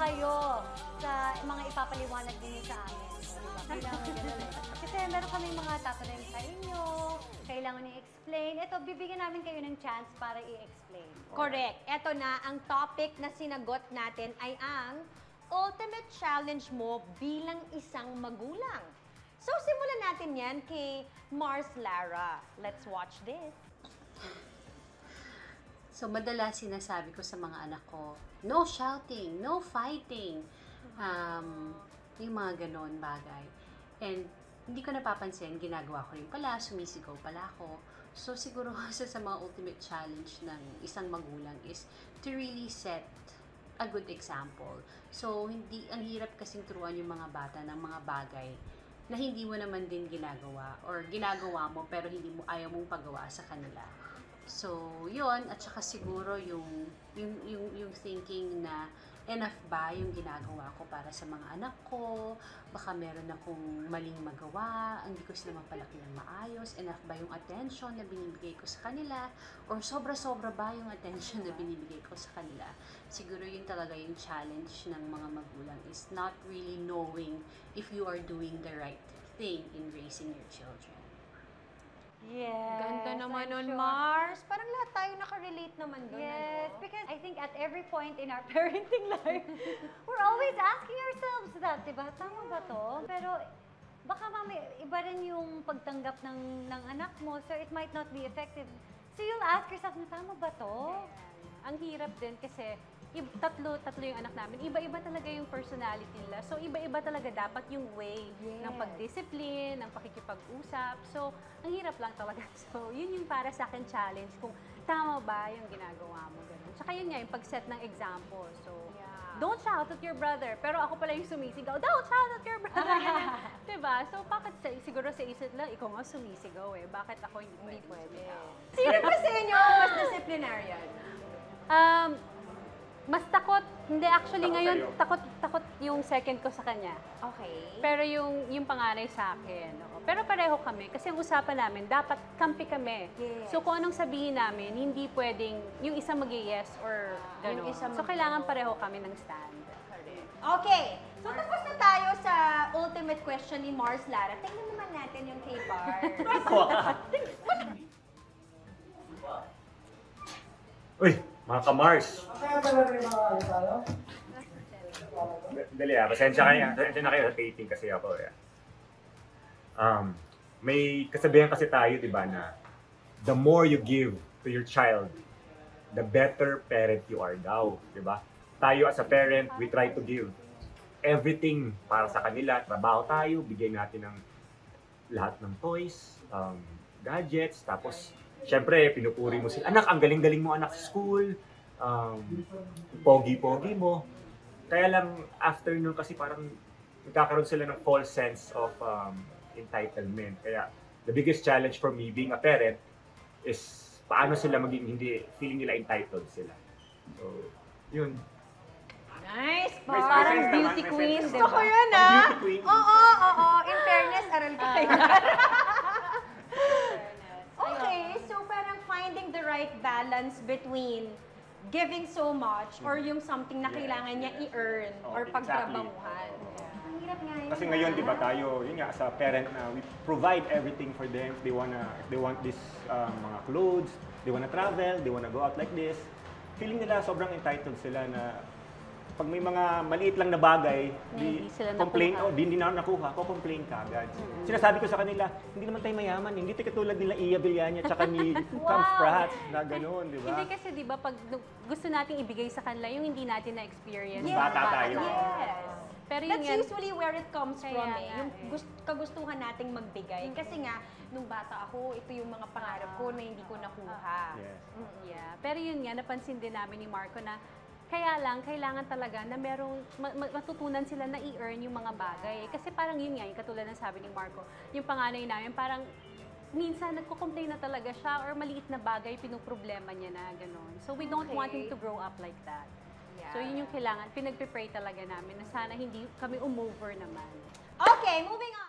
kayo sa mga ipapaliwanag ninyo sa amin. Diba? Kailangan ganun eh. Kasi meron kami mga tatanong sa inyo, kailangan i-explain. Ito, bibigyan namin kayo ng chance para i-explain. Correct. Ito na, ang topic na sinagot natin ay ang ultimate challenge mo bilang isang magulang. So, simulan natin yan kay Mars Lara. Let's watch this. So, madalas sinasabi ko sa mga anak ko, no shouting, no fighting. Yung mga ganon bagay. And hindi ko napapansin, ginagawa ko rin pala, sumisigaw pala ako. So, siguro sa mga ultimate challenge ng isang magulang is to really set a good example. So, ang hirap kasing turuan yung mga bata ng mga bagay na hindi mo naman din ginagawa or ginagawa mo pero ayaw mong pagawa sa kanila. So, yun, at saka siguro yung thinking na enough ba yung ginagawa ko para sa mga anak ko, baka meron akong maling magawa, hindi ko sila mapalaki ng maayos, enough ba yung attention na binibigay ko sa kanila, or sobra-sobra ba yung attention na binibigay ko sa kanila. Siguro yun talaga yung challenge ng mga magulang is not really knowing if you are doing the right thing in raising your children. Yes. Ganda naman nun, sure. Mars. Parang lahat tayo nakarelate naman dun. Yes, ano? because I think at every point in our parenting life, we're always asking ourselves that, diba? Tama ba to? Pero baka mami, iba rin yung pagtanggap ng anak mo, so it might not be effective. So you'll ask yourself, tama ba to? Ang hirap din kasi tatlo yung anak namin. Iba-iba talaga yung personality nila. So, iba-iba talaga dapat yung way ng pag-discipline, ng pakikipag-usap. So, ang hirap lang talaga. So, yun yung para sa akin challenge kung tama ba yung ginagawa mo. Ganun. Tsaka yun nga, yung pag-set ng example. So, don't shout at your brother. Pero ako pala yung sumisigaw, don't shout at your brother. Diba? So, bakit siguro sa isip lang, ikaw nga sumisigaw eh. Bakit ako hindi pwede? Sino ba sa inyo ang mas disciplinarian? Mas takot, hindi actually ngayon, takot yung second ko sa kanya. Okay. Pero yung panganay sa akin, oo. Pero pareho kami, kasi ang usapan namin, dapat kampi kami. Yes. So kung anong sabihin namin, hindi pwedeng yung isa mag-yes or gano'n. So kailangan pareho kami ng stand. Okay. So tapos na tayo sa ultimate question ni Mars Lara. Tingnan naman natin yung kay Bar. Uy, mga ka-Mars. Dali pasensya na kayo sa taping kasi ako eh. May kasabihan kasi tayo, di ba, na the more you give to your child, the better parent you are daw, di ba? Tayo as a parent, we try to give everything para sa kanila. Trabaho tayo, bigyan natin ng lahat ng toys, gadgets, tapos siyempre, pinupuri mo sila. Anak, ang galing-galing mo anak sa school. Pogi-pogi mo. Kaya lang, after nun kasi parang nagkakaroon sila ng false sense of entitlement. Kaya, the biggest challenge for me being a parent is paano sila maging hindi, feeling nila entitled sila. So, yun. Nice, May Bar. sense beauty naman, may queen, sense. di Gusto ko yun, ah. Beauty queen. Oo. In fairness, aral ko kayo. Okay, so parang finding the right balance between giving so much or yung something na kailangan niya i-earn or Exactly. pagtrabahuhan. Ang hirap nga yun. Kasi ngayon, di ba tayo, yun nga, as a parent na we provide everything for them. If they want this mga clothes, they wanna travel, they wanna go out like this. Feeling nila sobrang entitled sila na pag may mga maliit lang na bagay, Hindi sila complain, nakuha. hindi na nakuha, ko-complain ka agad. Sinasabi ko sa kanila, hindi naman tayo mayaman, hindi tayo katulad nila Iya Villania at saka ni Cam Prats na gano'n, di ba? Hindi kasi di ba pag gusto nating ibigay sa kanila yung hindi natin na-experience. Yes. Bata tayo. Yes. Pero yun That's yan, usually where it comes Kaya from nga eh. Yung kagustuhan nating magbigay. Kasi nga, nung bata ako, ito yung mga pangarap ko na hindi ko nakuha. Yes. Yeah. Pero yun nga, napansin din namin ni Marco na kaya lang, kailangan talaga na merong matutunan sila na i-earn yung mga bagay. Kasi parang yun nga, yung katulad ng sabi ni Marco, yung panganay namin, parang minsan nagko-complain na talaga siya or maliit na bagay, pinuproblema niya na gano'n. So we don't want him to grow up like that. Yeah. So yun yung kailangan, pinagpipray talaga namin na sana hindi kami umover naman. Okay, moving on.